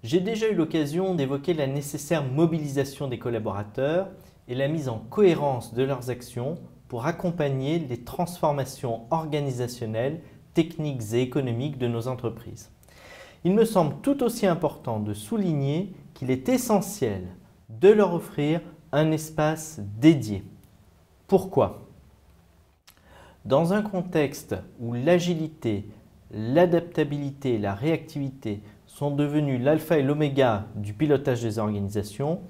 J'ai déjà eu l'occasion d'évoquer la nécessaire mobilisation des collaborateurs et la mise en cohérence de leurs actions pour accompagner les transformations organisationnelles, techniques et économiques de nos entreprises. Il me semble tout aussi important de souligner qu'il est essentiel de leur offrir un espace dédié. Pourquoi ? Dans un contexte où l'agilité, l'adaptabilité et la réactivité sont devenus l'alpha et l'oméga du pilotage des organisations,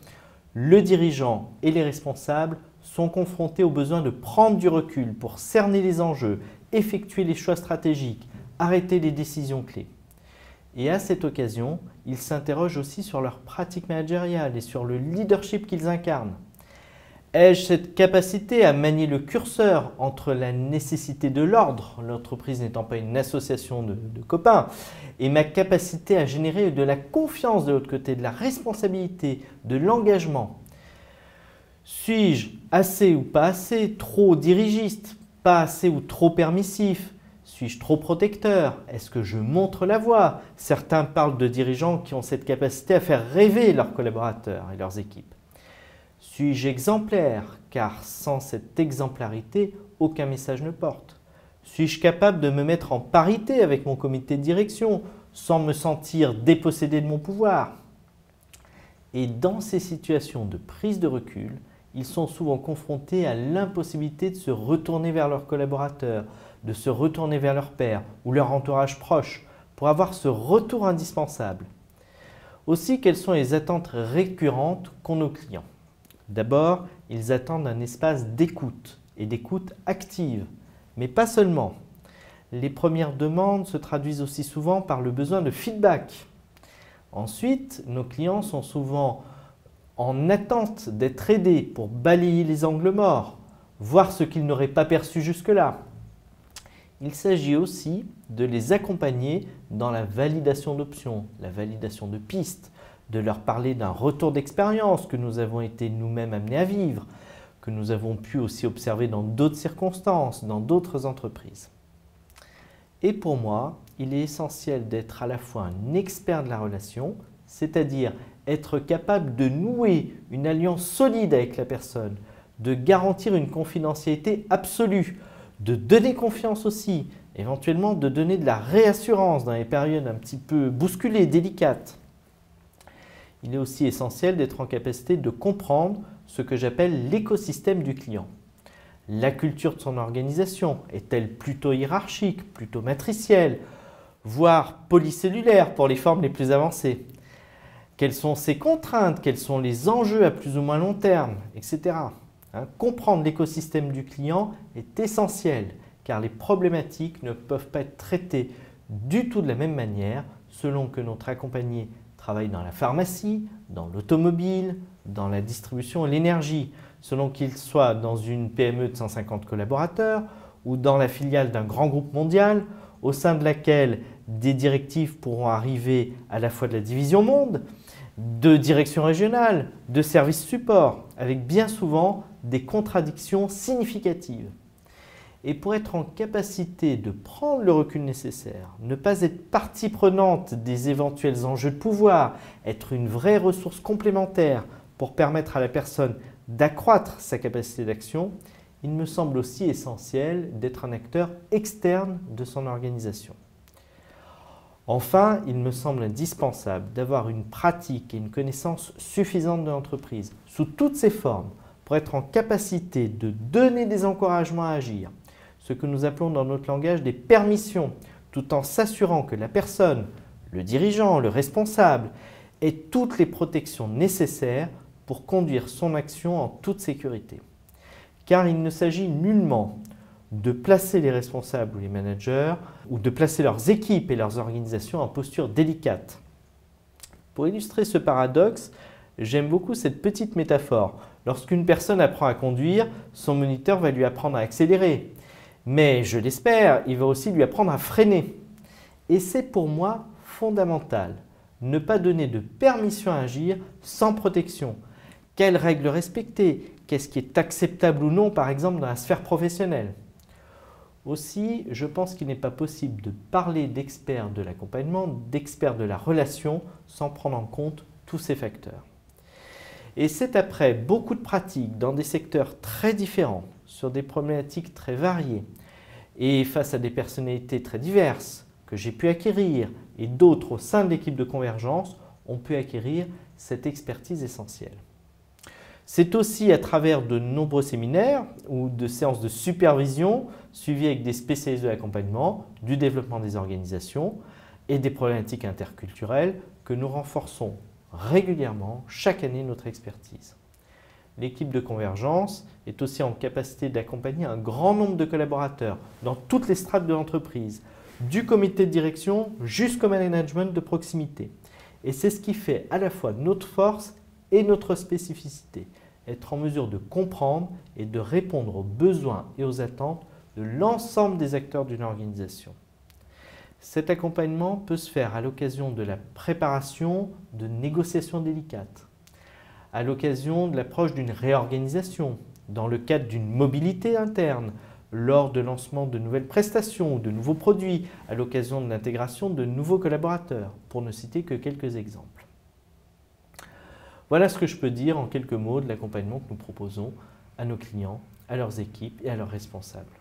le dirigeant et les responsables sont confrontés au besoin de prendre du recul pour cerner les enjeux, effectuer les choix stratégiques, arrêter les décisions clés. Et à cette occasion, ils s'interrogent aussi sur leur pratique managériale et sur le leadership qu'ils incarnent. Ai-je cette capacité à manier le curseur entre la nécessité de l'ordre, l'entreprise n'étant pas une association de copains, et ma capacité à générer de la confiance de l'autre côté, de la responsabilité, de l'engagement? Suis-je assez ou pas assez, trop dirigiste, pas assez ou trop permissif? Suis-je trop protecteur? Est-ce que je montre la voie? Certains parlent de dirigeants qui ont cette capacité à faire rêver leurs collaborateurs et leurs équipes. Suis-je exemplaire? Car sans cette exemplarité, aucun message ne porte. Suis-je capable de me mettre en parité avec mon comité de direction sans me sentir dépossédé de mon pouvoir? Et dans ces situations de prise de recul, ils sont souvent confrontés à l'impossibilité de se retourner vers leurs collaborateurs, de se retourner vers leur pairs ou leur entourage proche pour avoir ce retour indispensable. Aussi, quelles sont les attentes récurrentes qu'ont nos clients? D'abord, ils attendent un espace d'écoute et d'écoute active, mais pas seulement. Les premières demandes se traduisent aussi souvent par le besoin de feedback. Ensuite, nos clients sont souvent en attente d'être aidés pour balayer les angles morts, voir ce qu'ils n'auraient pas perçu jusque-là. Il s'agit aussi de les accompagner dans la validation d'options, la validation de pistes, de leur parler d'un retour d'expérience que nous avons été nous-mêmes amenés à vivre, que nous avons pu aussi observer dans d'autres circonstances, dans d'autres entreprises. Et pour moi, il est essentiel d'être à la fois un expert de la relation, c'est-à-dire être capable de nouer une alliance solide avec la personne, de garantir une confidentialité absolue, de donner confiance aussi, éventuellement de donner de la réassurance dans les périodes un petit peu bousculées, délicates. Il est aussi essentiel d'être en capacité de comprendre ce que j'appelle l'écosystème du client. La culture de son organisation est-elle plutôt hiérarchique, plutôt matricielle, voire polycellulaire pour les formes les plus avancées? Quelles sont ses contraintes? Quels sont les enjeux à plus ou moins long terme, etc. Comprendre l'écosystème du client est essentiel car les problématiques ne peuvent pas être traitées du tout de la même manière selon que notre accompagné travaille dans la pharmacie, dans l'automobile, dans la distribution et l'énergie, selon qu'il soit dans une PME de 150 collaborateurs ou dans la filiale d'un grand groupe mondial, au sein de laquelle des directives pourront arriver à la fois de la division monde, de direction régionale, de services support, avec bien souvent des contradictions significatives. Et pour être en capacité de prendre le recul nécessaire, ne pas être partie prenante des éventuels enjeux de pouvoir, être une vraie ressource complémentaire pour permettre à la personne d'accroître sa capacité d'action, il me semble aussi essentiel d'être un acteur externe de son organisation. Enfin, il me semble indispensable d'avoir une pratique et une connaissance suffisante de l'entreprise, sous toutes ses formes, pour être en capacité de donner des encouragements à agir, ce que nous appelons dans notre langage des permissions, tout en s'assurant que la personne, le dirigeant, le responsable, ait toutes les protections nécessaires pour conduire son action en toute sécurité. Car il ne s'agit nullement de placer les responsables ou les managers ou de placer leurs équipes et leurs organisations en posture délicate. Pour illustrer ce paradoxe, j'aime beaucoup cette petite métaphore. Lorsqu'une personne apprend à conduire, son moniteur va lui apprendre à accélérer. Mais, je l'espère, il va aussi lui apprendre à freiner. Et c'est pour moi fondamental. Ne pas donner de permission à agir sans protection. Quelles règles respecter? Qu'est-ce qui est acceptable ou non, par exemple, dans la sphère professionnelle? Aussi, je pense qu'il n'est pas possible de parler d'experts de l'accompagnement, d'experts de la relation, sans prendre en compte tous ces facteurs. Et c'est après beaucoup de pratiques dans des secteurs très différents, sur des problématiques très variées, et face à des personnalités très diverses que j'ai pu acquérir, et d'autres au sein de l'équipe de Convergence ont pu acquérir cette expertise essentielle. C'est aussi à travers de nombreux séminaires ou de séances de supervision suivies avec des spécialistes de l'accompagnement, du développement des organisations et des problématiques interculturelles que nous renforçons régulièrement chaque année notre expertise. L'équipe de Convergence est aussi en capacité d'accompagner un grand nombre de collaborateurs dans toutes les strates de l'entreprise, du comité de direction jusqu'au management de proximité. Et c'est ce qui fait à la fois notre force et notre spécificité, être en mesure de comprendre et de répondre aux besoins et aux attentes de l'ensemble des acteurs d'une organisation. Cet accompagnement peut se faire à l'occasion de la préparation de négociations délicates, à l'occasion de l'approche d'une réorganisation, dans le cadre d'une mobilité interne, lors de lancement de nouvelles prestations ou de nouveaux produits, à l'occasion de l'intégration de nouveaux collaborateurs, pour ne citer que quelques exemples. Voilà ce que je peux dire en quelques mots de l'accompagnement que nous proposons à nos clients, à leurs équipes et à leurs responsables.